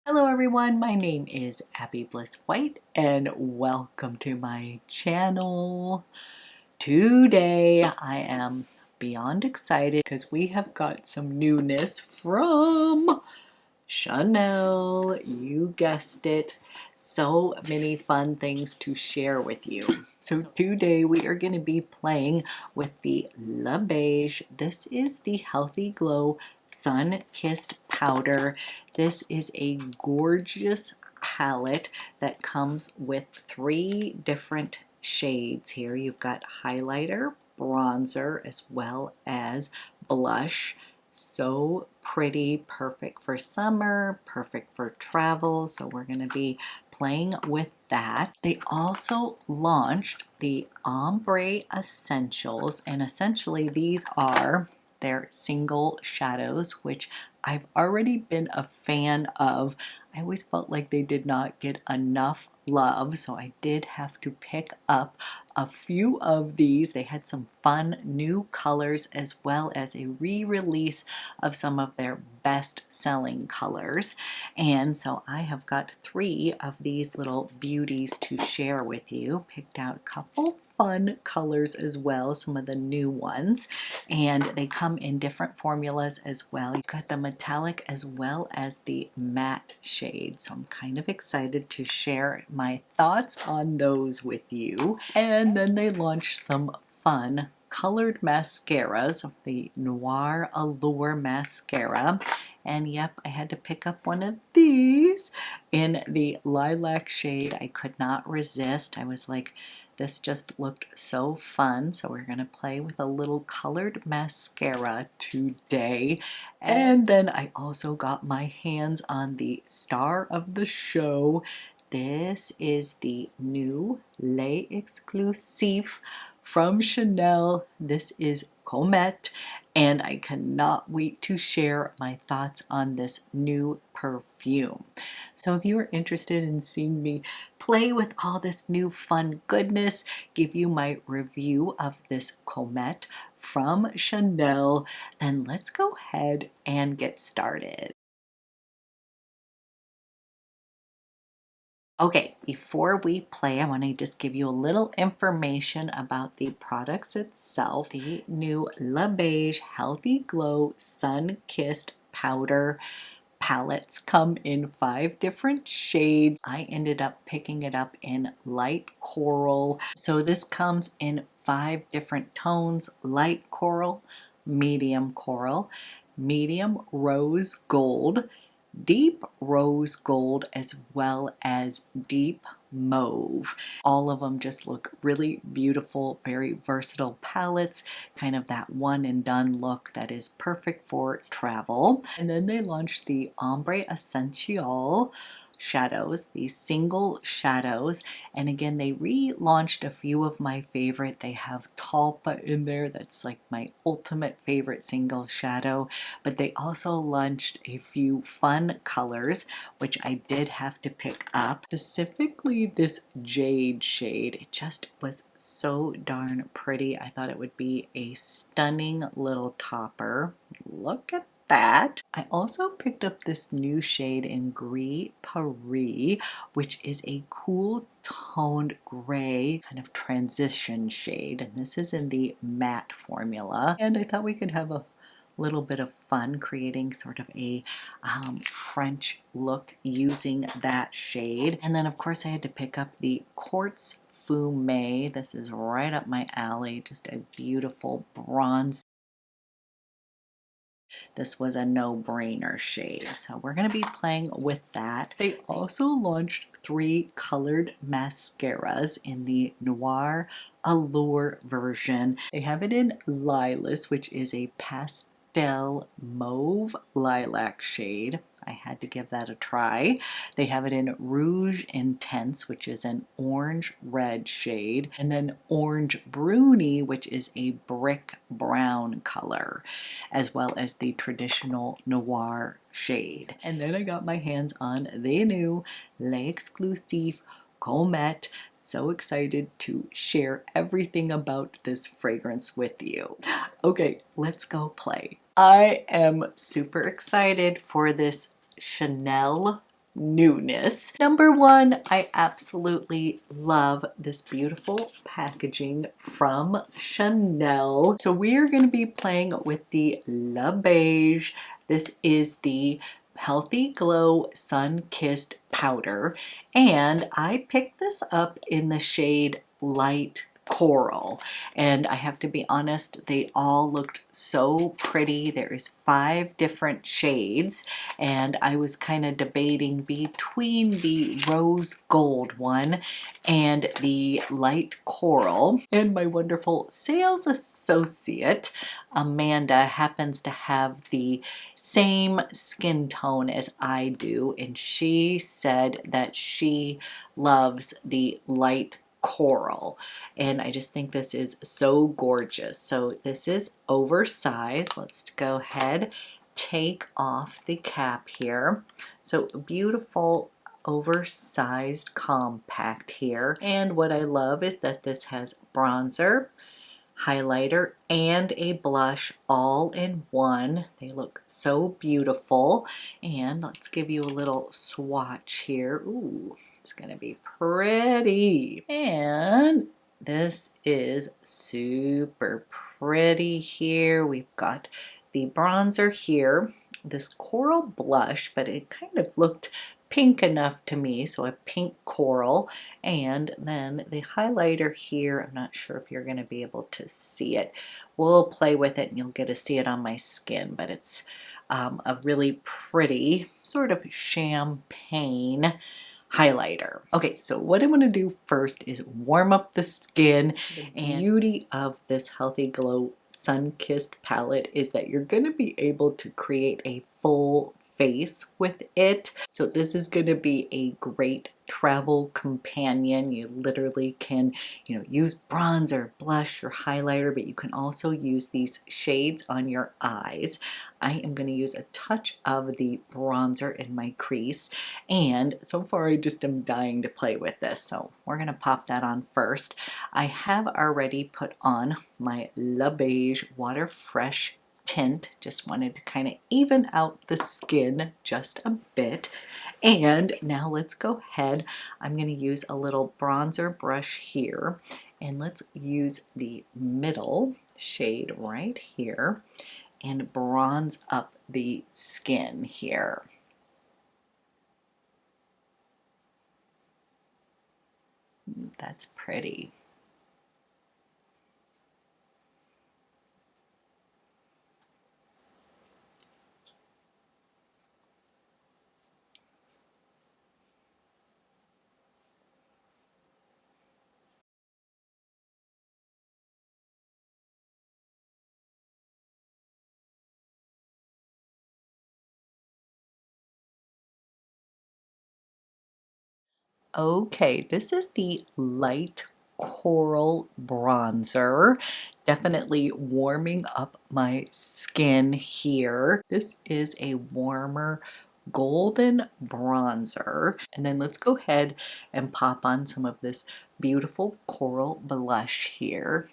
Hello everyone, my name is Abby Bliss White and welcome to my channel. Today I am beyond excited because we have got some newness from Chanel. You guessed it. So many fun things to share with you. So today we are going to be playing with the Le Beige. This is the Healthy Glow Sun-Kissed Powder. This is a gorgeous palette that comes with 3 different shades here. You've got highlighter, bronzer, as well as blush. So pretty, perfect for summer, perfect for travel. So we're going to be playing with that. They also launched the Ombre Essentials, and essentially these are their single shadows, which I've already been a fan of. I always felt like they did not get enough love, so I did have to pick up a few of these. They had some fun new colors as well as a re-release of some of their best-selling colors. And so I have got 3 of these little beauties to share with you. Picked out a couple fun colors as well, some of the new ones, and they come in different formulas as well. You've got the metallic as well as the matte shade, so I'm kind of excited to share my thoughts on those with you. And then they launched some fun colored mascaras, the Noir Allure mascara. And yep, I had to pick up one of these in the lilac shade. I could not resist. I was like, this just looked so fun. So we're going to play with a little colored mascara today. And then I also got my hands on the star of the show. This is the new Les Exclusif from Chanel. This is Cométe, and I cannot wait to share my thoughts on this new perfume. So if you are interested in seeing me play with all this new fun goodness, give you my review of this Cométe from Chanel, then let's go ahead and get started. Okay, before we play, I want to just give you a little information about the products itself. The new Le Beige Healthy Glow Sun-Kissed Powder palettes come in 5 different shades. I ended up picking it up in light coral. So this comes in 5 different tones: light coral, medium rose gold, deep rose gold, as well as deep mauve. All of them just look really beautiful, very versatile palettes, kind of that one and done look that is perfect for travel. And then they launched the Ombre Essentielle Shadows, these single shadows, and again they relaunched a few of my favorite. They have Talpa in there, that's like my ultimate favorite single shadow, but they also launched a few fun colors which I did have to pick up, specifically this jade shade. It just was so darn pretty. I thought it would be a stunning little topper. Look at that. I also picked up this new shade in Gris Paris, which is a cool toned gray kind of transition shade, and this is in the matte formula. And I thought we could have a little bit of fun creating sort of a French look using that shade. And then of course I had to pick up the Quartz Fume. This is right up my alley, just a beautiful bronze. This was a no-brainer shade, so we're going to be playing with that. They also launched 3 colored mascaras in the Noir Allure version. They have it in Lilas, which is a pastel mauve lilac shade. I had to give that a try. They have it in Rouge Intense, which is an orange red shade, and then Orange Bruni, which is a brick brown color, as well as the traditional noir shade. And then I got my hands on the new Les Exclusif Comète. So excited to share everything about this fragrance with you. Okay, let's go play. I am super excited for this Chanel newness. Number one, I absolutely love this beautiful packaging from Chanel. So we are going to be playing with the Beige. This is the Healthy Glow Sun-Kissed powder, and I picked this up in the shade Light Coral, and I have to be honest, they all looked so pretty. There is 5 different shades, and I was kind of debating between the rose gold one and the light coral. And my wonderful sales associate Amanda happens to have the same skin tone as I do, and she said that she loves the light coral, and I just think this is so gorgeous. So this is oversized. Let's go ahead, take off the cap here. So beautiful oversized compact here, and what I love is that this has bronzer, highlighter, and a blush all in one. They look so beautiful, and let's give you a little swatch here. Ooh, it's gonna be pretty. And this is super pretty here. We've got the bronzer here, this coral blush, but it kind of looked pink enough to me, so a pink coral, and then the highlighter here. I'm not sure if you're going to be able to see it. We'll play with it and you'll get to see it on my skin, but it's a really pretty sort of champagne highlighter. Okay, so what I'm going to do first is warm up the skin. And the beauty of this Healthy Glow Sun-Kissed palette is that you're going to be able to create a full face with it. So this is going to be a great travel companion. You literally can, use bronzer, blush, or highlighter, but you can also use these shades on your eyes. I am going to use a touch of the bronzer in my crease, and so far I just am dying to play with this, so we're going to pop that on first. I have already put on my Beige Water Fresh tint. Just wanted to kind of even out the skin just a bit. And now let's go ahead. I'm going to use a little bronzer brush here, and let's use the middle shade right here and bronze up the skin here. That's pretty. Okay, this is the light coral bronzer. Definitely warming up my skin here. This is a warmer golden bronzer. And then let's go ahead and pop on some of this beautiful coral blush here.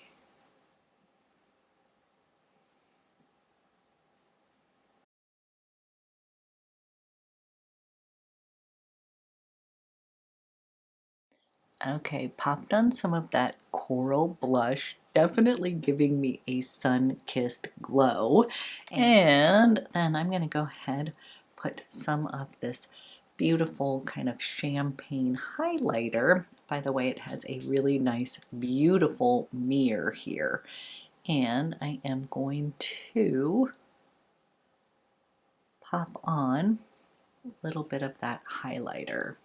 Okay, popped on some of that coral blush, definitely giving me a sun-kissed glow. And then I'm going to go ahead, put some of this beautiful kind of champagne highlighter. By the way, it has a really nice, beautiful mirror here. And I am going to pop on a little bit of that highlighter.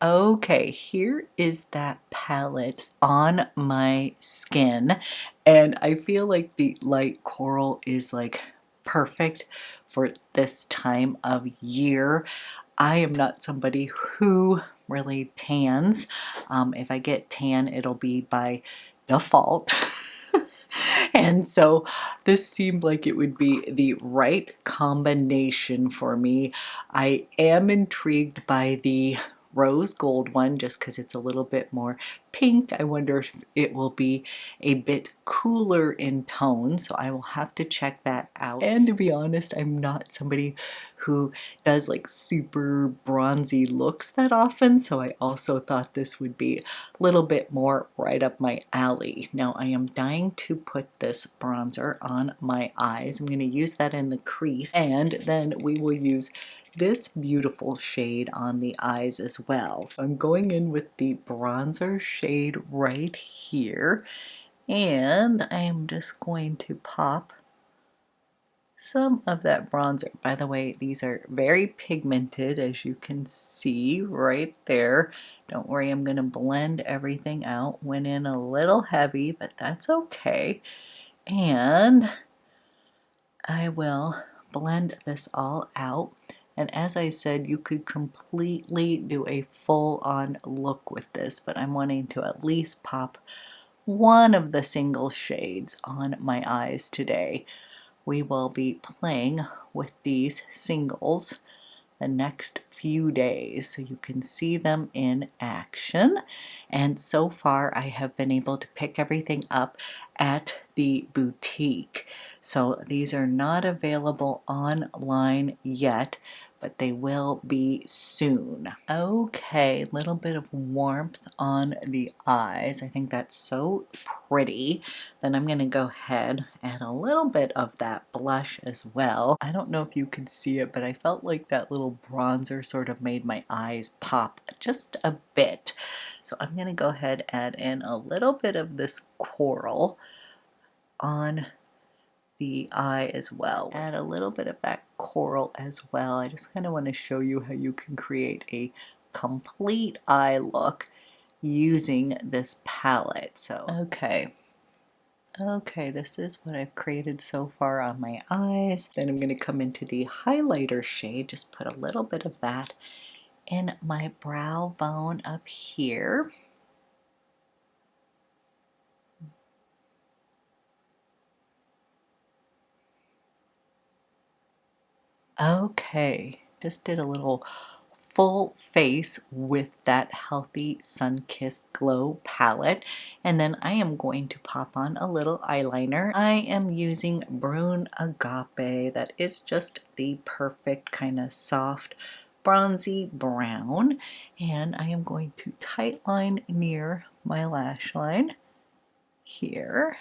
Okay, here is that palette on my skin, and I feel like the light coral is like perfect for this time of year. I am not somebody who really tans. If I get tan, it'll be by default. And so this seemed like it would be the right combination for me. I am intrigued by the rose gold one just because it's a little bit more pink. I wonder if it will be a bit cooler in tone, so I will have to check that out. And to be honest, I'm not somebody who does like super bronzy looks that often, so I also thought this would be a little bit more right up my alley. Now I am dying to put this bronzer on my eyes. I'm going to use that in the crease, and then we will use this beautiful shade on the eyes as well. So I'm going in with the bronzer shade right here, and I am just going to pop some of that bronzer. By the way, these are very pigmented, as you can see right there. Don't worry, I'm going to blend everything out. Went in a little heavy, but that's okay. And I will blend this all out. And as I said, you could completely do a full-on look with this, but I'm wanting to at least pop one of the single shades on my eyes today. We will be playing with these singles the next few days so you can see them in action. And so far I have been able to pick everything up at the boutique. So these are not available online yet, but they will be soon. Okay, little bit of warmth on the eyes. I think that's so pretty. Then I'm gonna go ahead and add a little bit of that blush as well. I don't know if you can see it, but I felt like that little bronzer sort of made my eyes pop just a bit. So I'm gonna go ahead and add in a little bit of this coral on the eye as well. Add a little bit of that coral as well. I just kind of want to show you how you can create a complete eye look using this palette. So, okay, this is what I've created so far on my eyes. Then I'm going to come into the highlighter shade, just put a little bit of that in my brow bone up here. Okay, just did a little full face with that Healthy Sunkissed Glow palette, and then I am going to pop on a little eyeliner. I am using Brune Agape. That is just the perfect kind of soft bronzy brown, and I am going to tightline near my lash line here.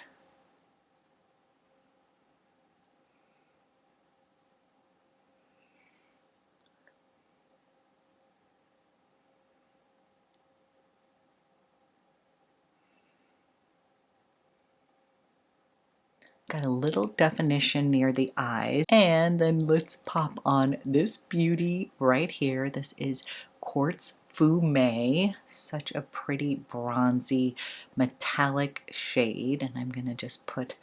Got a little definition near the eyes. And then let's pop on this beauty right here. This is Quartz Fumé. Such a pretty bronzy metallic shade. And I'm going to just put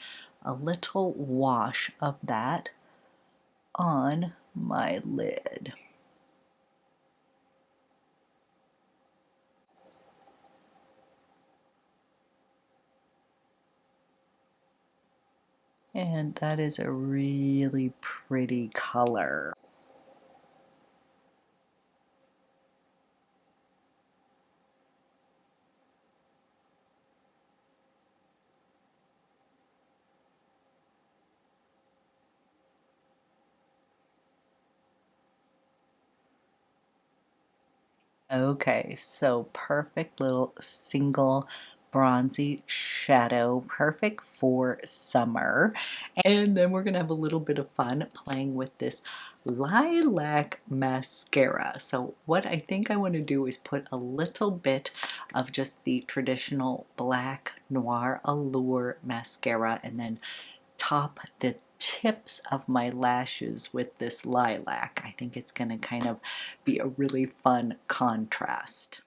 a little wash of that on my lid. And that is a really pretty color. Okay, so perfect little single bronzy shadow, perfect for summer. And then we're gonna have a little bit of fun playing with this lilac mascara. So what I think I want to do is put a little bit of just the traditional black noir allure mascara and then top the tips of my lashes with this lilac. I think it's going to kind of be a really fun contrast.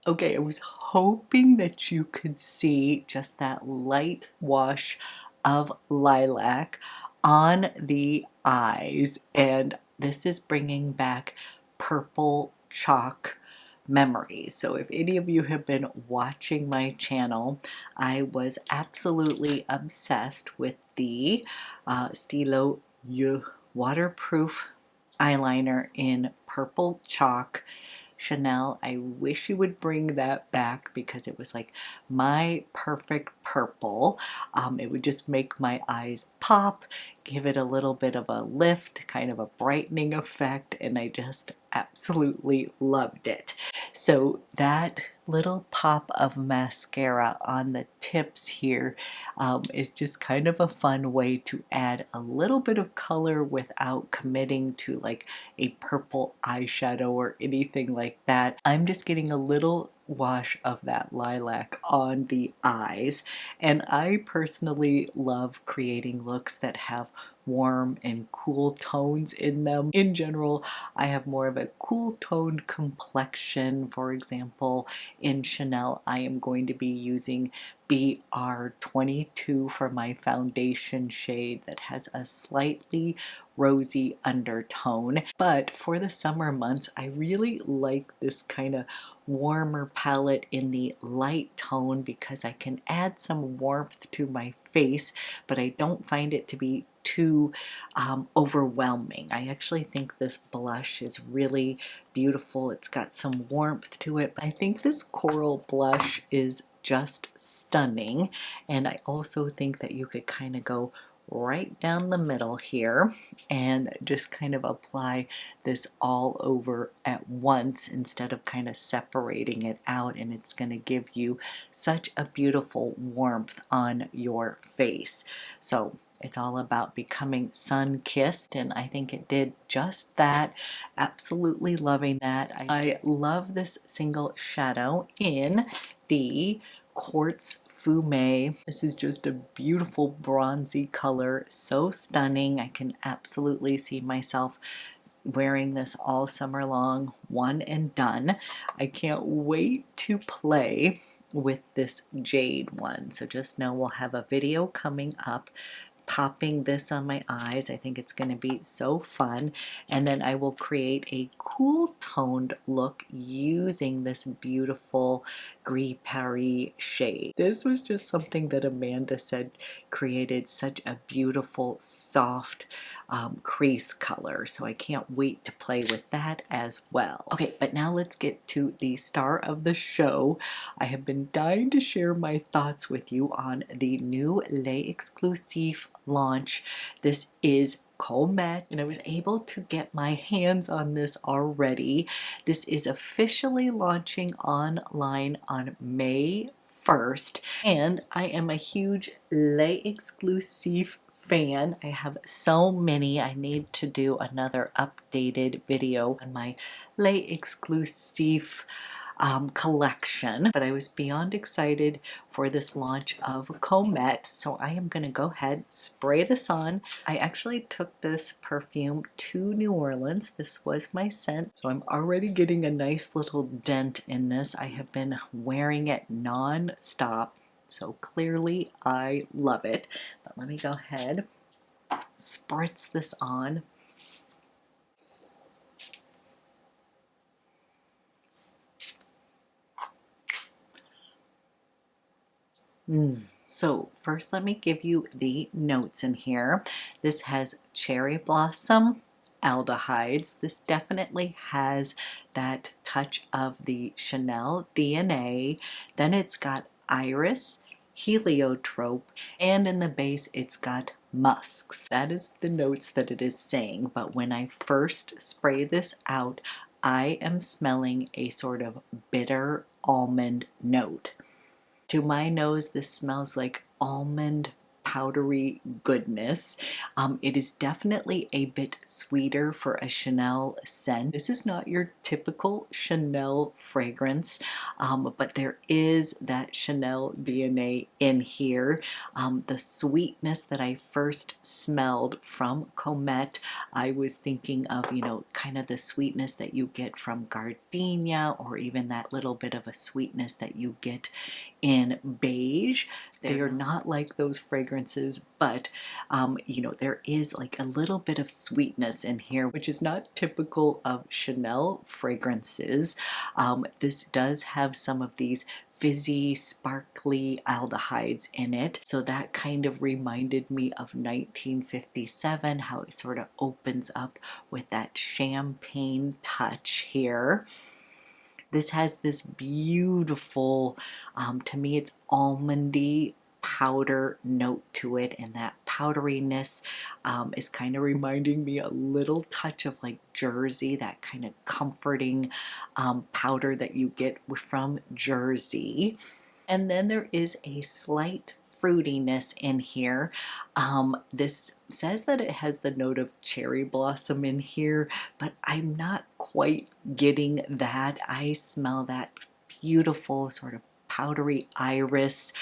Okay, I was hoping that you could see just that light wash of lilac on the eyes, and this is bringing back purple chalk memories. So if any of you have been watching my channel, I was absolutely obsessed with the Stilo waterproof eyeliner in purple chalk. Chanel, I wish you would bring that back because it was like my perfect purple. It would just make my eyes pop, give it a little bit of a lift, kind of a brightening effect, and I just absolutely loved it. So that little pop of mascara on the tips here is just kind of a fun way to add a little bit of color without committing to like a purple eyeshadow or anything like that. I'm just getting a little wash of that lilac on the eyes, and I personally love creating looks that have warm and cool tones in them. In general, I have more of a cool toned complexion. For example, in Chanel, I am going to be using BR22 for my foundation shade that has a slightly rosy undertone. But for the summer months, I really like this kind of warmer palette in the light tone because I can add some warmth to my face, but I don't find it to be too overwhelming. I actually think this blush is really beautiful. It's got some warmth to it. I think this coral blush is just stunning, and I also think that you could kind of go right down the middle here and just kind of apply this all over at once instead of kind of separating it out, and it's going to give you such a beautiful warmth on your face. So it's all about becoming sun-kissed, and I think it did just that. Absolutely loving that. I love this single shadow in the Quartz Fume. This is just a beautiful bronzy color, so stunning. I can absolutely see myself wearing this all summer long, one and done. I can't wait to play with this jade one. So just know we'll have a video coming up popping this on my eyes. I think it's going to be so fun. And then I will create a cool toned look using this beautiful Gris Paris shade. This was just something that Amanda said created such a beautiful soft crease color, so I can't wait to play with that as well. Okay, but now let's get to the star of the show. I have been dying to share my thoughts with you on the new Les Exclusif launch. This is Cométe, and I was able to get my hands on this already. This is officially launching online on May 1st, and I am a huge Les Exclusif fan. I have so many. I need to do another updated video on my Les Exclusif collection, but I was beyond excited for this launch of Cométe, so I am going to go ahead, spray this on. I actually took this perfume to New Orleans. This was my scent, so I'm already getting a nice little dent in this. I have been wearing it non-stop, so clearly I love it. But let me go ahead, spritz this on. So first let me give you the notes in here. This has cherry blossom, aldehydes. This definitely has that touch of the Chanel DNA. Then it's got iris, heliotrope, and in the base it's got musks. That is the notes that it is saying, but when I first spray this out, I am smelling a sort of bitter almond note. To my nose, this smells like almond powdery goodness. It is definitely a bit sweeter for a Chanel scent. This is not your typical Chanel fragrance, but there is that Chanel DNA in here. The sweetness that I first smelled from Cométe, I was thinking of, you know, kind of the sweetness that you get from gardenia, or even that little bit of a sweetness that you get in Beige. They are not like those fragrances, but you know, there is like a little bit of sweetness in here, which is not typical of Chanel fragrances. This does have some of these fizzy, sparkly aldehydes in it. So that kind of reminded me of 1957, how it sort of opens up with that champagne touch here. This has this beautiful, to me it's almondy powder note to it, and that powderiness is kind of reminding me a little touch of like Jersey, that kind of comforting powder that you get from Jersey. And then there is a slight fruitiness in here. This says that it has the note of cherry blossom in here, but I'm not quite getting that. I smell that beautiful sort of powdery iris.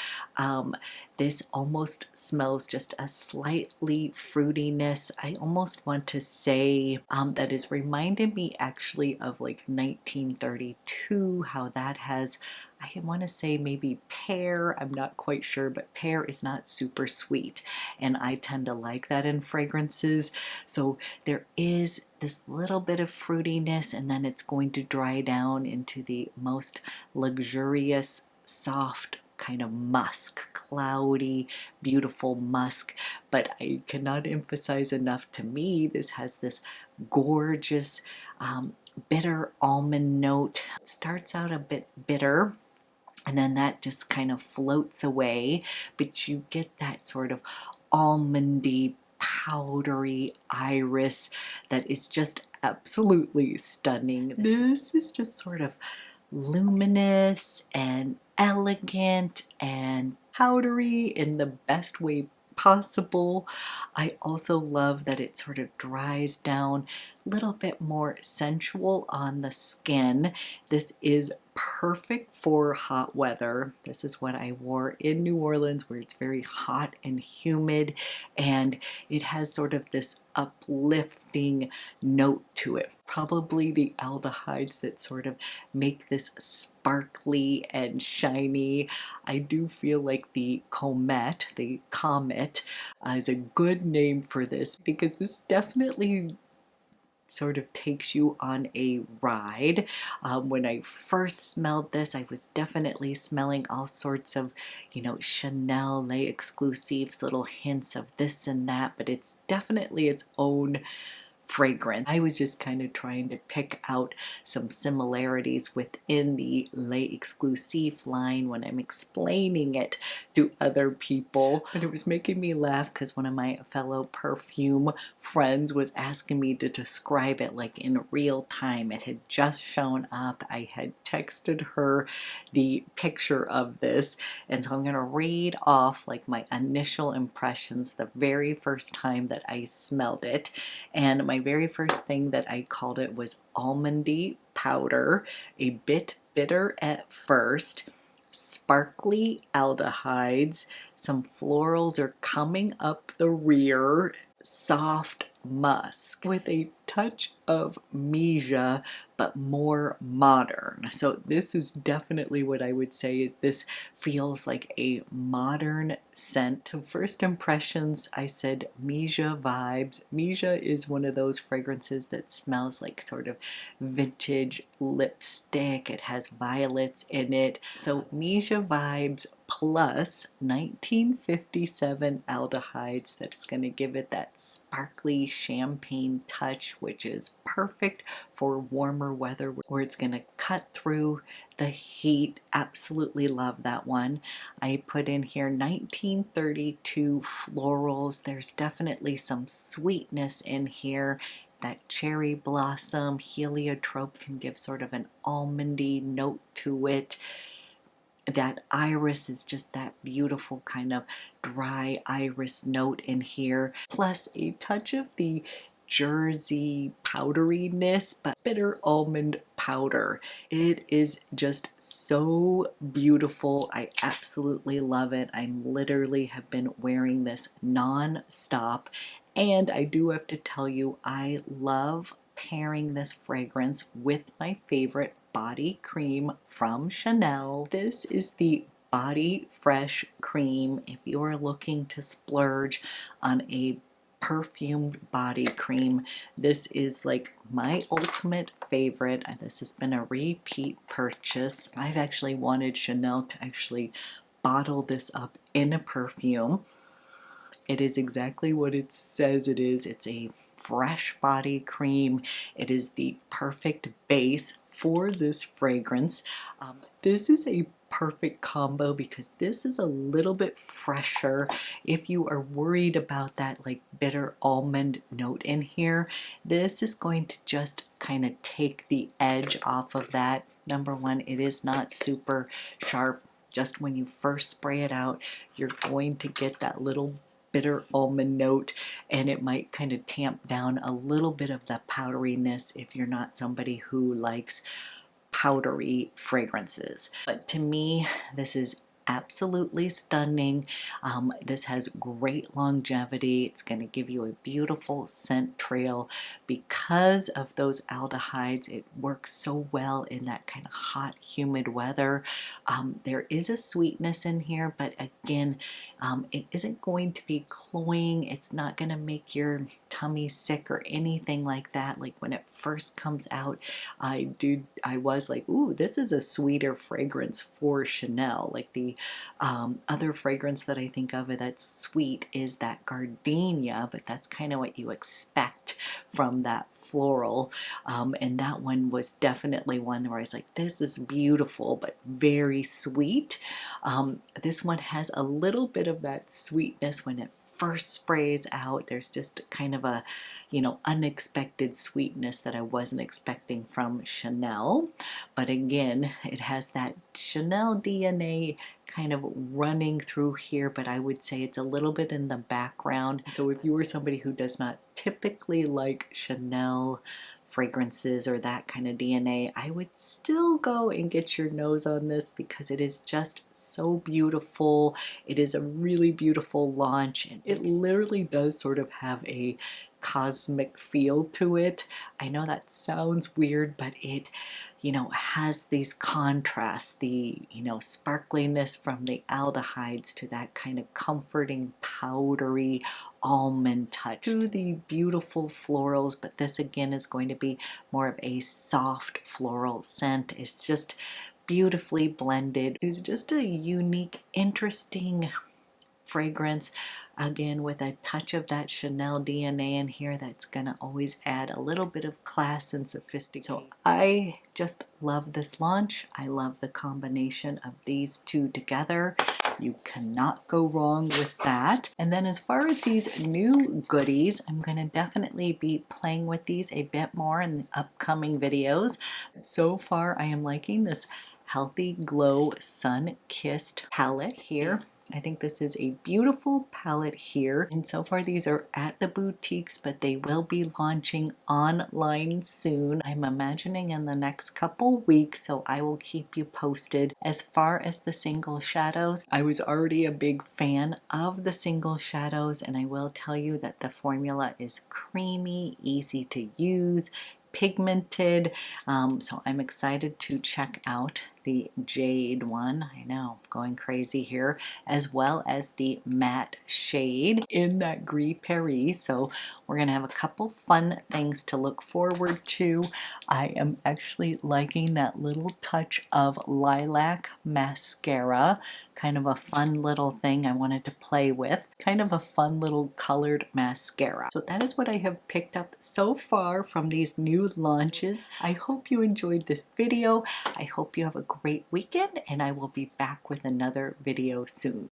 This almost smells just a slightly fruitiness. I almost want to say that is reminding me actually of like 1932, how that has, I want to say maybe pear, I'm not quite sure, but pear is not super sweet, and I tend to like that in fragrances. So there is this little bit of fruitiness, and then it's going to dry down into the most luxurious, soft kind of musk, cloudy, beautiful musk. But I cannot emphasize enough, to me, this has this gorgeous bitter almond note. It starts out a bit bitter, and then that just kind of floats away, but you get that sort of almondy, powdery iris that is just absolutely stunning. This is just sort of luminous and elegant and powdery in the best way possible. I also love that it sort of dries down a little bit more sensual on the skin. This is perfect for hot weather. This is what I wore in New Orleans, where it's very hot and humid, and it has sort of this uplifting note to it. Probably the aldehydes that sort of make this sparkly and shiny. I do feel like the Cométe, is a good name for this, because this definitely sort of takes you on a ride. When I first smelled this, I was definitely smelling all sorts of, you know, Chanel, Les Exclusifs, little hints of this and that, but it's definitely its own fragrance. I was just kind of trying to pick out some similarities within the Les Exclusif line when I'm explaining it to other people. And it was making me laugh because one of my fellow perfume friends was asking me to describe it like in real time. It had just shown up. I had texted her the picture of this, and so I'm going to read off like my initial impressions the very first time that I smelled it. And my very first thing that I called it was almondy powder, a bit bitter at first, sparkly aldehydes, some florals are coming up the rear, soft musk with a touch of Mija, but more modern. So this is definitely what I would say is this feels like a modern scent. So first impressions, I said Mija vibes. Mija is one of those fragrances that smells like sort of vintage lipstick. It has violets in it. So Mija vibes plus 1957 aldehydes. That's going to give it that sparkly champagne touch, which is perfect for warmer weather where it's going to cut through the heat. Absolutely love that one. I put in here 1932 florals. There's definitely some sweetness in here. That cherry blossom, heliotrope can give sort of an almondy note to it. that iris is just that beautiful kind of dry iris note in here, plus a touch of the Jersey powderiness, but bitter almond powder. It is just so beautiful. I absolutely love it. I literally have been wearing this non-stop, and I do have to tell you, I love pairing this fragrance with my favorite body cream from Chanel. This is the Body Fresh Cream. If you are looking to splurge on a perfumed body cream, this is like my ultimate favorite. This has been a repeat purchase. I've actually wanted Chanel to actually bottle this up in a perfume. It is exactly what it says it is. It's a fresh body cream. It is the perfect base for this fragrance. This is a perfect combo because this is a little bit fresher. If you are worried about that like bitter almond note in here, this is going to just kind of take the edge off of that. Number one, it is not super sharp. Just when you first spray it out, you're going to get that little bitter almond note, and it might kind of tamp down a little bit of the powderiness if you're not somebody who likes powdery fragrances. But to me, this is absolutely stunning. This has great longevity. It's going to give you a beautiful scent trail because of those aldehydes. It works so well in that kind of hot, humid weather. There is a sweetness in here, but again, it isn't going to be cloying. It's not going to make your tummy sick or anything like that. Like when it first comes out, I was like, ooh, this is a sweeter fragrance for Chanel. Like the other fragrance that I think of that's sweet is that gardenia, but that's kind of what you expect from that floral, and that one was definitely one where I was like, this is beautiful but very sweet. This one has a little bit of that sweetness when it first sprays out. There's just kind of a, you know, unexpected sweetness that I wasn't expecting from Chanel. But again, it has that Chanel DNA kind of running through here, but I would say it's a little bit in the background. So if you are somebody who does not typically like Chanel fragrances or that kind of DNA, I would still go and get your nose on this because it is just so beautiful. It is a really beautiful launch, and it literally does sort of have a cosmic feel to it. I know that sounds weird, but it, you know, has these contrasts, the, you know, sparkliness from the aldehydes to that kind of comforting powdery almond touch to the beautiful florals, but this again is going to be more of a soft floral scent. It's just beautifully blended. It's just a unique, interesting fragrance, again with a touch of that Chanel DNA in here that's gonna always add a little bit of class and sophistication. So I just love this launch. I love the combination of these two together. You cannot go wrong with that. And then as far as these new goodies, I'm going to definitely be playing with these a bit more in the upcoming videos. So far, I am liking this Healthy Glow Sunkissed palette here. I think this is a beautiful palette here, and so far these are at the boutiques, but they will be launching online soon. I'm imagining in the next couple weeks, so I will keep you posted. As far as the single shadows, I was already a big fan of the single shadows, and I will tell you that the formula is creamy, easy to use, pigmented, so I'm excited to check out the jade one. I know, going crazy here, as well as the matte shade in that Gris Paris. So we're gonna have a couple fun things to look forward to. I am actually liking that little touch of lilac mascara, kind of a fun little thing I wanted to play with, kind of a fun little colored mascara. So that is what I have picked up so far from these new launches. I hope you enjoyed this video. I hope you have a great weekend, and I will be back with another video soon.